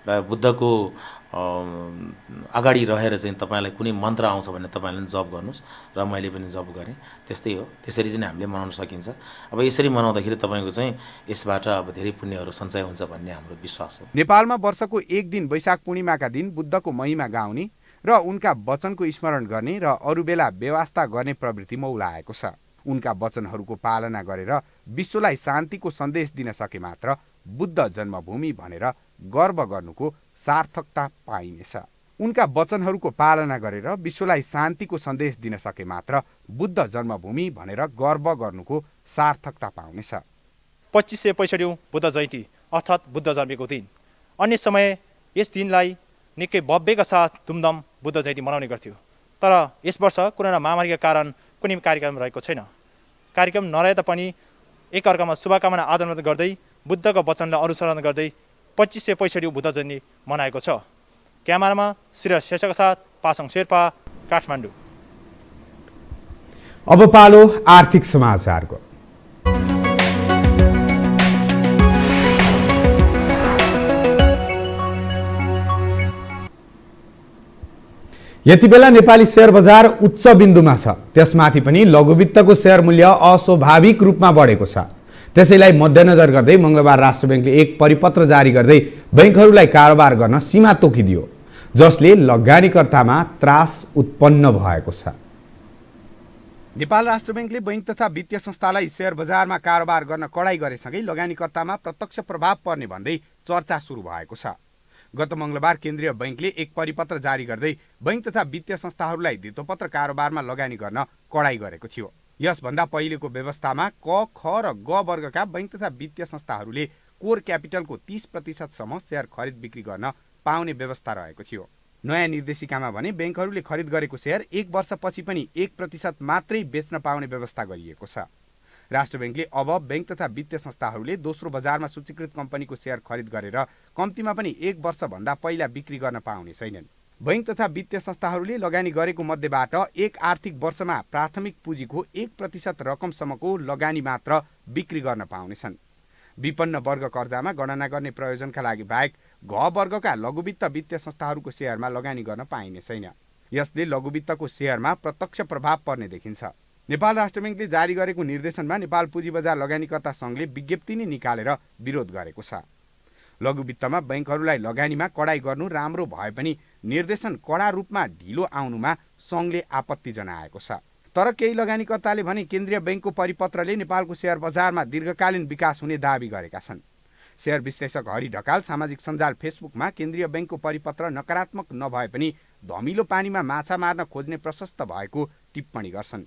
र बुद्धको अगाडि रहेर चाहिँ तपाईँलाई कुनै मन्त्र आउँछ भने तपाईँले जप गर्नुहोस् र मैले पनि जप गरेँ। त्यस्तै हो, त्यसरी चाहिँ हामीले मनाउन सकिन्छ। अब यसरी मनाउँदाखेरि तपाईँको चाहिँ यसबाट अब धेरै पुण्यहरू सञ्चय हुन्छ भन्ने हाम्रो विश्वास हो। नेपालमा वर्षको एक दिन वैशाख पूर्णिमाका दिन बुद्धको महिमा गाउने र उनका वचनको स्मरण गर्ने र अरू बेला व्यवस्था गर्ने प्रवृत्ति मौलाएको छ। उनका वचनहरूको पालना गरेर विश्वलाई शान्तिको सन्देश दिन सके मात्र बुद्ध जन्मभूमि भनेर गर्व गर्नुको सार्थकता पाइनेछ। उनका वचनहरूको पालना गरेर विश्वलाई शान्तिको सन्देश दिन सके मात्र बुद्ध जन्मभूमि भनेर गर्व गर्नुको सार्थकता पाउनेछ। 2565औं बुद्ध जयन्ती अर्थात् बुद्ध जन्मेको दिन। अन्य समय यस दिनलाई निकै भव्यका साथ धुमधाम बुद्ध जयन्ती मनाउने गर्थ्यो। तर यस वर्ष कोरोना महामारीका कारण कुनै कार्यक्रम रहेको छैन। कार्यक्रम नरहे तापनि एकअर्कामा शुभकामना आदान-प्रदान गर्दै बुद्धको वचनलाई अनुसरण गर्दै 2565औं बुद्ध जयन्ती मनाएको छ। क्यामेरामा श्री शेषका साथ पासङ शेर्पा, काठमाडौँ। अब पालो आर्थिक समाचारको। यति बेला नेपाली शेयर बजार उच्च बिन्दुमा छ। त्यसमाथि पनि लघुवित्तको शेयर मूल्य अस्वाभाविक रूपमा बढेको छ। त्यसैलाई मध्यनजर गर्दै मंगलबार राष्ट्र बैंकले एक परिपत्र जारी गर्दै बैंकहरूलाई कारोबार गर्न सीमा तोकिदियो, जसले लगानीकर्तामा त्रास उत्पन्न भएको छ। नेपाल राष्ट्र बैंकले बैंक तथा वित्तीय संस्थालाई शेयर बजारमा कारोबार गर्न कडाई गरेसँगै लगानीकर्तामा प्रत्यक्ष प्रभाव पर्ने भन्दै चर्चा सुरु भएको छ। गत मंगलबार केन्द्रीय बैंकले एक परिपत्र जारी गर्दै बैंक तथा वित्तीय संस्थाहरूलाई धितोपत्र कारोबारमा लगानी गर्न कडाई गरेको थियो। यसभन्दा पहिलेको व्यवस्थामा क, ख र ग वर्गका बैंक तथा वित्तीय संस्थाहरूले कोर क्यापिटलको 30% सम्म शेयर खरिद बिक्री गर्न पाउने व्यवस्था रहेको थियो। नयाँ निर्देशिकामा भने बैंकहरूले खरिद गरेको शेयर 1 वर्षपछि पनि 1% मात्रै बेच्न पाउने व्यवस्था गरिएको छ। राष्ट्र बैंकले अब बैंक तथा वित्तीय संस्थाहरूले दोस्रो बजारमा सूचीकृत कम्पनीको शेयर खरिद गरेर कम्तीमा पनि 1 वर्षभन्दा पहिला बिक्री गर्न पाउने छैनन्। बैंक तथा वित्तीय संस्थाहरूले लगानी गरेको मध्येबाट एक आर्थिक वर्षमा प्राथमिक पुँजीको 1% रकमसम्मको लगानी मात्र बिक्री गर्न पाउनेछन्। विपन्न वर्ग कर्जामा गणना गर्ने प्रयोजनका लागि बाहेक घ वर्गका लघुवित्त वित्तीय संस्थाहरूको शेयरमा लगानी गर्न पाइने छैन। यसले लघुवित्तको शेयरमा प्रत्यक्ष प्रभाव पर्ने देखिन्छ। नेपाल राष्ट्र बैंकले जारी गरेको निर्देशनमा नेपाल पुँजी बजार लगानीकर्ता संघले विज्ञप्ति नै निकालेर विरोध गरेको छ। लघुवित्तमा बैंकहरूलाई लगानीमा कडाई गर्नु राम्रो भए पनि निर्देशन कडा रूपमा ढिलो आउनुमा संघले आपत्ति जनाएको छ। तर केही लगानीकर्ताले भने केन्द्रीय बैंकको परिपत्रले नेपालको शेयर बजारमा दीर्घकालीन विकास हुने दावी गरेका छन्। शेयर विश्लेषक हरि ढकाल सामाजिक सञ्जाल फेसबुकमा केन्द्रीय बैंकको परिपत्र नकारात्मक नभए पनि धमिलो पानीमा माछा मार्न खोज्ने प्रशस्त भएको टिप्पणी गर्छन्।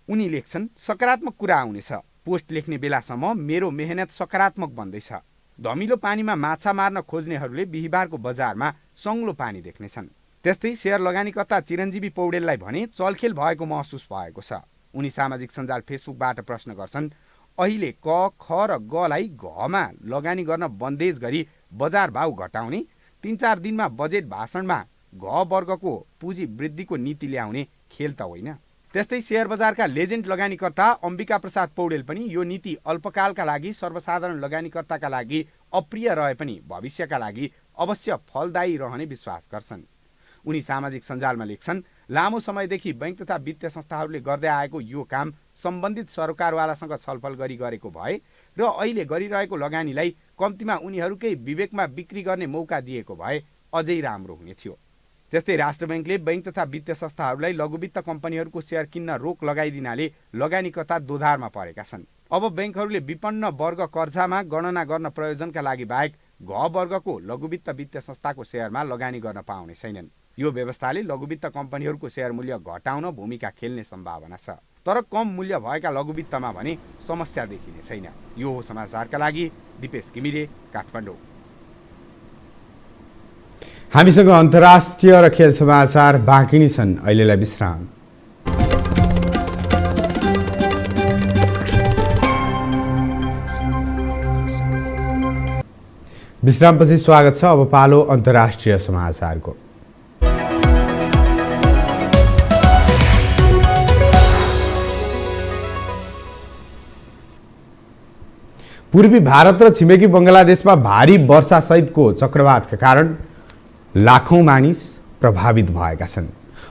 उनी लेख्छन्, सकारात्मक कुरा आउनेछ। पोस्ट लेख्ने बेलासम्म मेरो मेहनत सकारात्मक बन्दैछ। धमिलो पानीमा माछा मार्न खोज्नेहरूले बिहिबारको बजारमा सङ्लो पानी देख्नेछन्। त्यस्तै शेयर लगानीकर्ता चिरञ्जीवी पौडेललाई भने चलखेल भएको महसुस भएको छ। उनी सामाजिक सञ्जाल फेसबुकबाट प्रश्न गर्छन्, अहिले क, ख र गलाई घमा लगानी गर्न बन्देज गरी बजार भाउ घटाउने, 3-4 दिनमा बजेट भाषणमा घ वर्गको पुँजी वृद्धिको नीति ल्याउने खेल त होइन। त्यस्तै शेयर बजारका लेजेन्ड लगानीकर्ता अम्बिका प्रसाद पौडेल पनि यो नीति अल्पकालका लागि सर्वसाधारण लगानीकर्ताका लागि अप्रिय रहे पनि भविष्यका लागि अवश्य फलदायी रहने विश्वास गर्छन्। उनी सामाजिक सञ्जालमा लेख्छन्, लामो समयदेखि बैंक तथा वित्तीय संस्थाहरूले गर्दै आएको यो काम सम्बन्धित सरकारवालासँग छलफल गरी गरेको भए र अहिले गरिरहेको लगानीलाई कम्तीमा उनीहरूकै विवेकमा बिक्री गर्ने मौका दिएको भए अझै राम्रो हुने थियो। त्यस्तै राष्ट्र बैंकले बैंक तथा वित्तीय संस्थाहरूलाई लघुवित्त कम्पनीहरूको शेयर किन्न रोक लगाइदिनाले लगानीकर्ता दोधारमा परेका छन्। अब बैंकहरूले विपन्न वर्ग कर्जामा गणना गर्न प्रयोजनका लागि बाहेक घ वर्गको लघुवित्त वित्तीय संस्थाको शेयरमा लगानी गर्न पाउने छैनन्। यो व्यवस्थाले लघुवित्त कम्पनीहरूको शेयर मूल्य घटाउन भूमिका खेल्ने सम्भावना छ। तर कम मूल्य भएका लघुवित्तमा भने समस्या देखिने छैन। यो हो समाचारका लागि दिपेश घिमिरे, काठमाडौँ। हामीसँग अन्तर्राष्ट्रिय र खेल समाचार बाँकी नै छन्। अहिलेलाई विश्राम। विश्रामपछि स्वागत छ। अब पालो अन्तर्राष्ट्रिय समाचारको। पूर्वी भारत र छिमेकी बङ्गलादेशमा भारी वर्षासहितको चक्रवातका कारण लाखौं मानिस प्रभावित भएका छन्।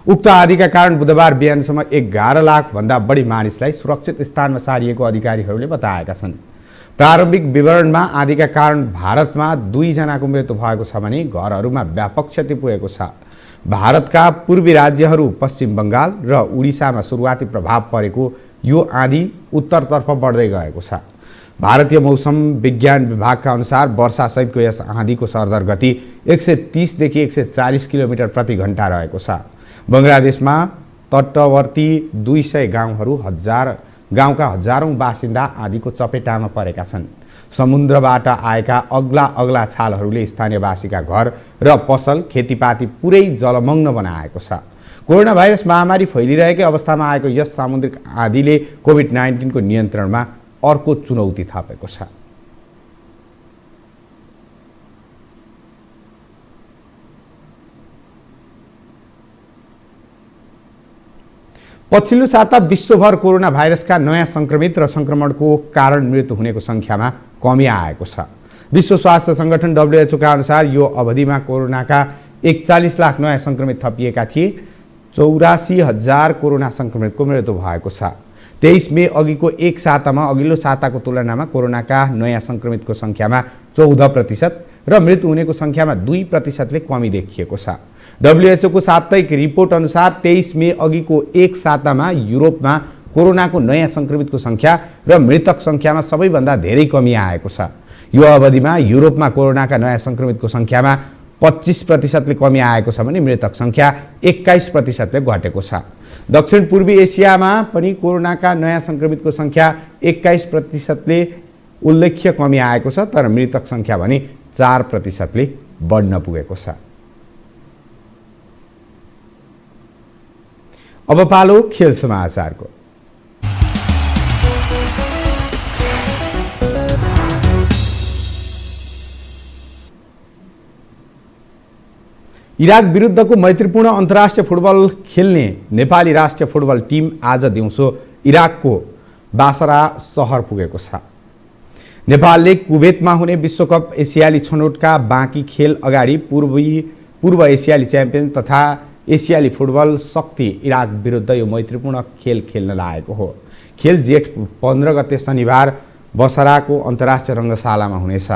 उक्त आँधीका कारण बुधबार बिहानसम्म 11 लाख भन्दा बढी मानिसलाई सुरक्षित स्थानमा सारिएको अधिकारीहरूले बताएका छन्। प्रारम्भिक विवरणमा आँधीका कारण भारतमा 2 जनाको मृत्यु भएको छ भने घरहरूमा व्यापक क्षति पुगेको छ। भारतका पूर्वी राज्यहरू पश्चिम बङ्गाल र उडिसामा सुरुवाती प्रभाव परेको यो आँधी उत्तरतर्फ बढ्दै गएको छ। भारतीय मौसम विज्ञान विभागका अनुसार वर्षासहितको यस आँधीको सरदर गति 130 देखि 140 किलोमिटर प्रति घण्टा रहेको छ। बङ्गलादेशमा तटवर्ती 200 गाउँका हजारौं बासिन्दा आँधीको चपेटामा परेका छन्। समुद्रबाट आएका अग्ला छालहरूले स्थानीयवासीका घर र पसल खेतीपाती पुरै जलमग्न बनाएको छ। कोरोना भाइरस महामारी फैलिरहेकै अवस्थामा आएको यस सामुद्रिक आँधीले कोभिड-19 को नियन्त्रणमा अर्को चुनौती थपेको छ। पछिल्लो साता विश्वभर कोरोना भाइरसका नयाँ संक्रमित र संक्रमणको कारण मृत्यु हुनेको संख्यामा कमी आएको छ। विश्व स्वास्थ्य संगठन WHO का अनुसार यो अवधिमा कोरोनाका 41 लाख नयाँ संक्रमित थपिएका थिए। 84,000 कोरोना संक्रमितको मृत्यु भएको छ। 23 मे अघिको एक सातामा अघिल्लो साताको तुलनामा कोरोनाका नयाँ संक्रमितको संख्यामा 14% र मृत्यु हुनेको संख्यामा 2% कमी देखिएको छ। WHO को साप्ताहिक रिपोर्ट अनुसार 23 मे अघिको एक सातामा युरोपमा कोरोनाको नयाँ संक्रमितको संख्या र मृतक संख्यामा सबैभन्दा धेरै कमी आएको छ। यो अवधिमा युरोपमा कोरोनाका नयाँ संक्रमितको संख्यामा 25% कमी आएको छ भने मृतक संख्या 21% घटेको छ। दक्षिण पूर्वी एसियामा पनि कोरोनाका नयाँ संक्रमितको संख्या 21% उल्लेख्य कमी आएको छ, तर मृतक संख्या भने 4% बढ्न पुगेको छ। अब पालो खेल समाचारको। इराक विरुद्धको मैत्रीपूर्ण अन्तर्राष्ट्रिय फुटबल खेल्ने नेपाली राष्ट्रिय फुटबल टिम आज दिउँसो इराकको बासरा सहर पुगेको छ। नेपालले कुवेतमा हुने विश्वकप एसियाली छनौटका बाँकी खेल अगाडि पूर्व एसियाली च्याम्पियन तथा एसियाली फुटबल शक्ति इराक विरुद्ध यो मैत्रीपूर्ण खेल खेल्न लागेको हो। खेल जेठ 15 गते शनिबार बसराको अन्तर्राष्ट्रिय रङ्गशालामा हुनेछ।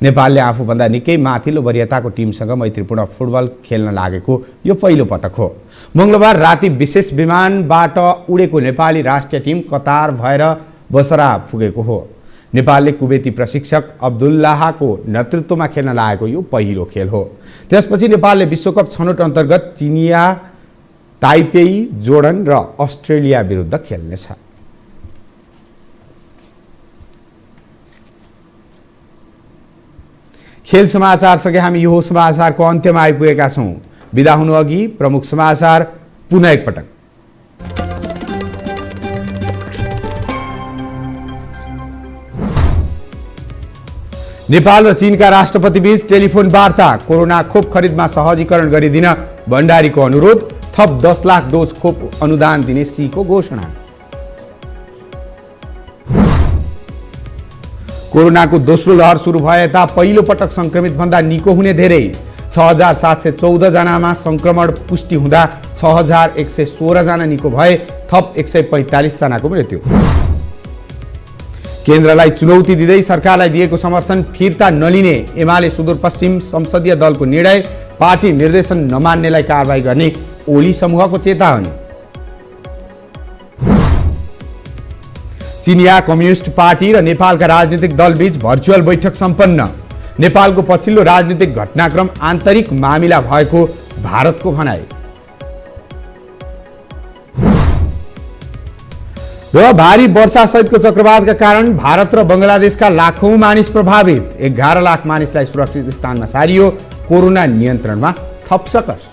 नेपालले आफूभन्दा निकै माथिल्लो वरियताको टिमसँग मैत्रीपूर्ण फुटबल खेल्न लागेको यो पहिलो पटक हो। मङ्गलबार राति विशेष विमानबाट उडेको नेपाली राष्ट्रिय टिम कतार भएर बसरा पुगेको हो। नेपालले कुवेती प्रशिक्षक अब्दुल्लाहको नेतृत्वमा खेल्न लागेको यो पहिलो खेल हो। त्यसपछि नेपालले विश्वकप छनौट अन्तर्गत चिनिया, ताइपेई, जोर्डन र अस्ट्रेलिया विरुद्ध खेल्नेछ। खेल समाचारसँगै हामी यो समाचारको अन्त्यमा आइपुगेका छौँ। बिदा हुनु अघि प्रमुख समाचार पुनः एकपटक। नेपाल र चीनका राष्ट्रपतिबीच टेलिफोन वार्ता। कोरोना खोप खरिदमा सहजीकरण गरिदिन भण्डारीको अनुरोध। थप 10 लाख डोज खोप अनुदान दिने सीको घोषणा। कोरोनाको दोस्रो लहर सुरु भए ता पहिलो पटक संक्रमित भन्दा निको हुने धेरै। 6714 जनामा संक्रमण पुष्टि हुँदा 6116 जना निको भए। थप 145 जनाको मृत्यु। केन्द्रलाई चुनौती दिँदै सरकारलाई दिएको समर्थन फिर्ता नलिने एमाले सुदूरपश्चिम संसदीय दलको निर्णय। पार्टी निर्देशन नमान्नेलाई कारबाही गर्ने ओली समूहको चेतावनी। चिनिया कम्युनिस्ट पार्टी र नेपालका राजनीतिक दलबीच भर्चुअल बैठक सम्पन्न। नेपालको पछिल्लो राजनीतिक घटनाक्रम आन्तरिक मामिला भएको भारतको भनाइ। र भारी वर्षा सहितको चक्रवातका कारण भारत र बंगलादेशका लाखौं मानिस प्रभावित। 11 लाख मानिसलाई सुरक्षित स्थानमा सारियो। कोरोना नियन्त्रणमा थप सकस।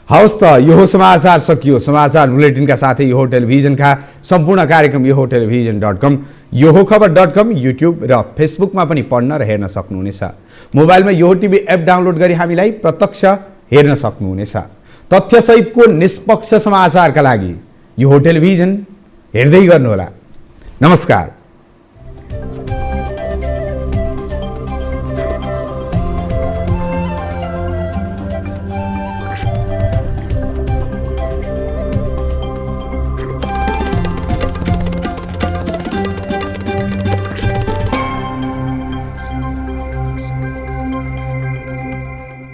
हवस् त यो समाचार सकियो। समाचार बुलेटिनका साथै यो टेलिभिजनका सम्पूर्ण कार्यक्रम यो टेलिभिजन.com, यो खबर.com, युट्युब र फेसबुकमा पनि पढ्न र हेर्न सक्नुहुनेछ। मोबाइलमा यो टिभी एप डाउनलोड गरी हामीलाई प्रत्यक्ष हेर्न सक्नुहुनेछ। तथ्यसहितको निष्पक्ष समाचारका लागि यो टेलिभिजन हेर्दै गर्नुहोला। नमस्कार।